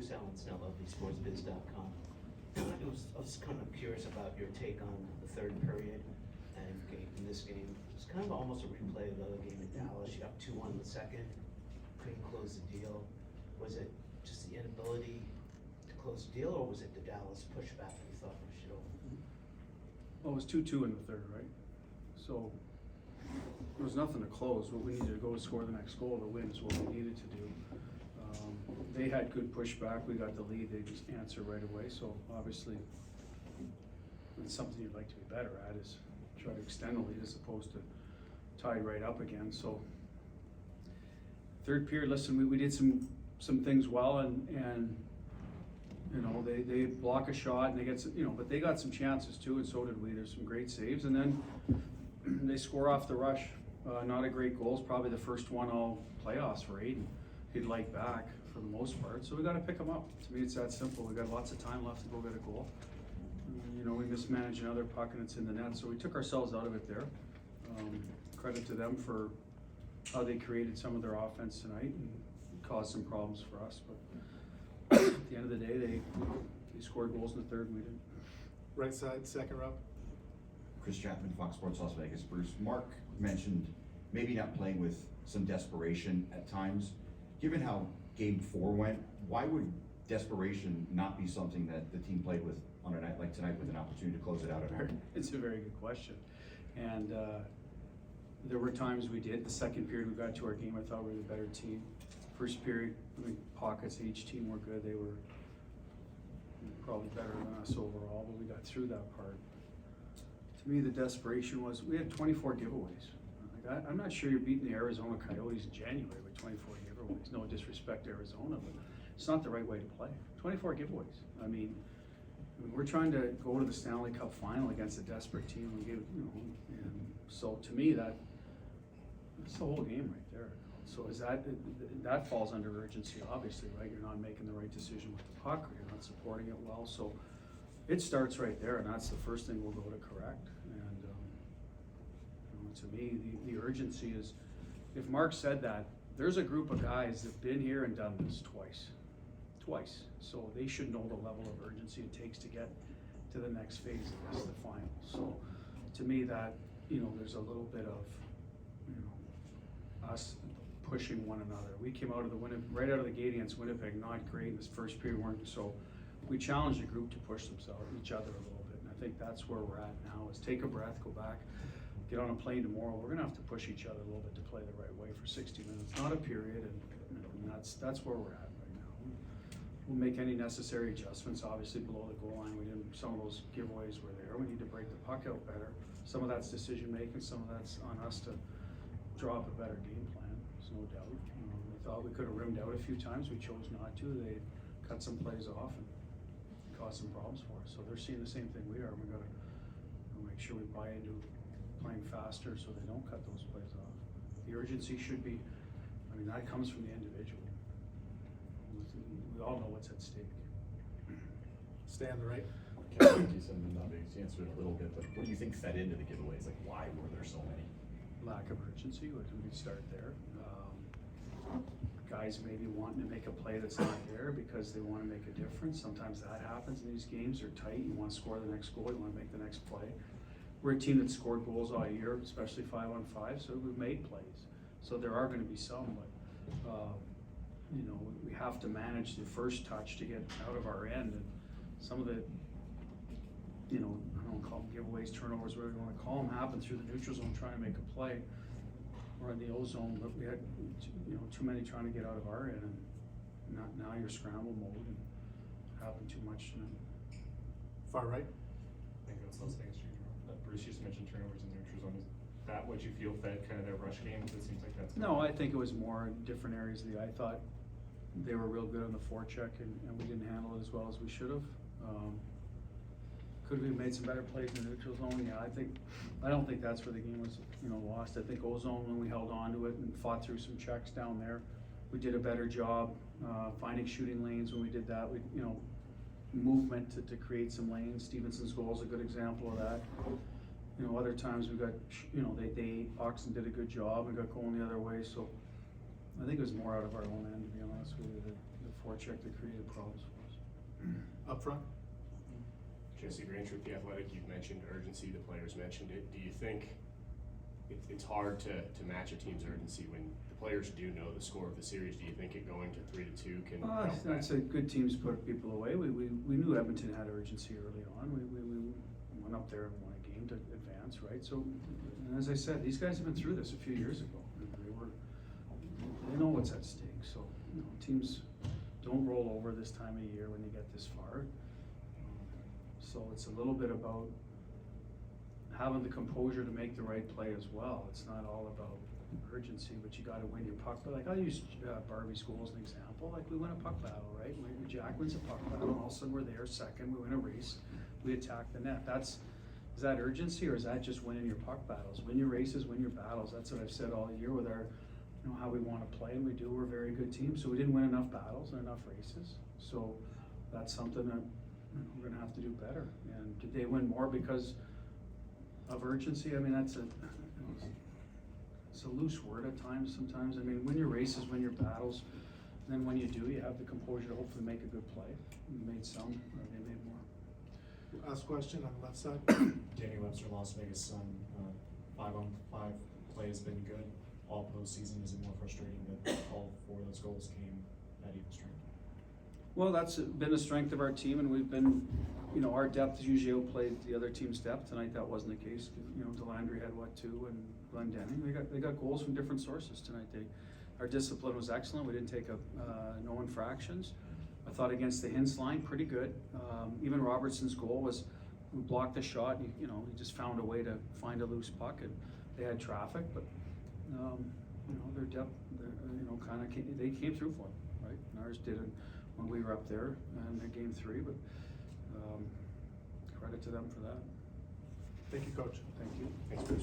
Bruce Snell of thesportsbiz.com. I was kind of curious about your take on the third period and in this game. It's kind of almost a replay of the other game in Dallas. You up 2-1 in the second, couldn't close the deal. Was it just the inability to close the deal, or was it the Dallas pushback that you thought pushed it over? Well, it was 2-2 in the third, right? So there was nothing to close. What we needed to go to score the next goal to win is what we needed to do. They had good pushback. We got the lead. They just answered right away. So obviously, it's something you'd like to be better at, is try to extend the lead as opposed to tied right up again. So third period, listen, we did some things well, and you know, they block a shot and they get some, you know, but they got some chances too, and so did we. There's some great saves, and then they score off the rush. Not a great goal. It's probably the first one all playoffs for Aiden. He'd like back for the most part, so we got to pick him up. To me, it's that simple. We got lots of time left to go get a goal. You know, we mismanaged another puck and it's in the net, so we took ourselves out of it there. Credit to them for how they created some of their offense tonight and caused some problems for us. But at the end of the day, they scored goals in the third and we didn't. Right side, second row. Chris Chapman, Fox Sports Las Vegas. Bruce, Mark mentioned maybe not playing with some desperation at times. Given how Game 4 went, why would desperation not be something that the team played with on a night like tonight with an opportunity to close it out at home? It's a very good question. And there were times we did. The second period we got to our game, I thought we were the better team. First period, I mean, pockets of each team were good. They were probably better than us overall, but we got through that part. To me, the desperation was, we had 24 giveaways. Like, I'm not sure you're beating the Arizona Coyotes in January with 24 giveaways. No disrespect to Arizona, but it's not the right way to play. 24 giveaways. I mean, we're trying to go to the Stanley Cup final against a desperate team. We gave, you know, and so to me, that's the whole game right there. So is that falls under urgency, obviously, right? You're not making the right decision with the puck, or you're not supporting it well. So it starts right there, and that's the first thing we'll go to correct. And you know, to me, the urgency is, if Mark said that, there's a group of guys that've been here and done this twice. So they should know the level of urgency it takes to get to the next phase of this, the final. So to me, that, you know, there's a little bit of, you know, us pushing one another. We came out of the right out of the gate against Winnipeg, not great in this first period, weren't, so we challenged the group to push themselves, each other a little bit, and I think that's where we're at now, is take a breath, go back, get on a plane tomorrow. We're gonna have to push each other a little bit to play the right way for 60 minutes, not a period, and that's where we're at right now. We'll make any necessary adjustments, obviously below the goal line. We didn't, some of those giveaways were there. We need to break the puck out better. Some of that's decision making, some of that's on us to draw up a better game plan, there's no doubt. We thought we could have rimmed out a few times, we chose not to. They cut some plays off and caused some problems for us. So they're seeing the same thing we are. We gotta make sure we buy into playing faster so they don't cut those plays off. The urgency should be, I mean, that comes from the individual. We all know what's at stake. Stand right. Kevin, you said you answered it a little bit, but what do you think fed into the giveaways? Like, why were there so many? Lack of urgency, we start there. Guys maybe wanting to make a play that's not there because they want to make a difference. Sometimes that happens in these games. They're tight. You want to score the next goal. You want to make the next play. We're a team that scored goals all year, especially 5-on-5, so we've made plays. So there are going to be some, but you know, we have to manage the first touch to get out of our end. And some of the, you know, I don't call them giveaways, turnovers, whatever you want to call them, happen through the neutral zone trying to make a play, or in the O zone, but we had, you know, too many trying to get out of our end, and now you're scramble mode, and it happened too much tonight. Far right. I think that's those things. Bruce just mentioned turnovers in the neutral zone. Is that what you feel fed kind of their rush games? It seems like that's. No, I think it was more different areas of the. I thought they were real good on the forecheck, and we didn't handle it as well as we should have. Could we have made some better plays in the neutral zone? Yeah, I don't think that's where the game was, you know, lost. I think O-zone, when we held on to it and fought through some checks down there, we did a better job finding shooting lanes when we did that. We, you know, movement to create some lanes. Stevenson's goal is a good example of that. You know, other times we got, you know, Oxen did a good job and got going the other way. So I think it was more out of our own end, to be honest with you. The forecheck that created problems for us. Up front? Jesse Grange with The Athletic, you've mentioned urgency, the players mentioned it. Do you think it's hard to match a team's urgency when the players do know the score of the series? Do you think it going to 3-2 can help that? I'd say good teams put people away. We knew Edmonton had urgency early on. We went up there and won a game to advance, right? So, and as I said, these guys have been through this a few years ago. They know what's at stake. So, you know, teams don't roll over this time of year when they get this far. So it's a little bit about having the composure to make the right play as well. It's not all about urgency, but you gotta win your puck. But like, I'll use Barbie School as an example. Like, we win a puck battle, right? Jack wins a puck battle, and all of a sudden we're there second, we win a race, we attack the net. Is that urgency, or is that just winning your puck battles? Win your races, win your battles. That's what I've said all year with our, you know, how we wanna play, and we do. We're a very good team, so we didn't win enough battles and enough races. So that's something that, you know, we're gonna have to do better. And did they win more because of urgency? I mean, it's a loose word at times, sometimes. I mean, win your races, win your battles, and then when you do, you have the composure to hopefully make a good play. We made some, or they made more. Last question on the left side. Danny Webster, Las Vegas Sun, 5-on-5 play has been good all postseason. Is it more frustrating that all 4 of those goals came at even strength? Well, that's been a strength of our team, and we've been, you know, our depth usually outplayed the other team's depth. Tonight that wasn't the case. You know, Delandry had 2, and Glendenning. They got goals from different sources tonight. Our discipline was excellent. We didn't take no infractions. I thought against the Hintz line, pretty good. Even Robertson's goal was, we blocked the shot. You know, he just found a way to find a loose puck, and they had traffic, but you know, their depth, you know, kind of they came through for them, right? And ours didn't when we were up there in game 3, but credit to them for that. Thank you, Coach. Thank you. Thanks, Bruce.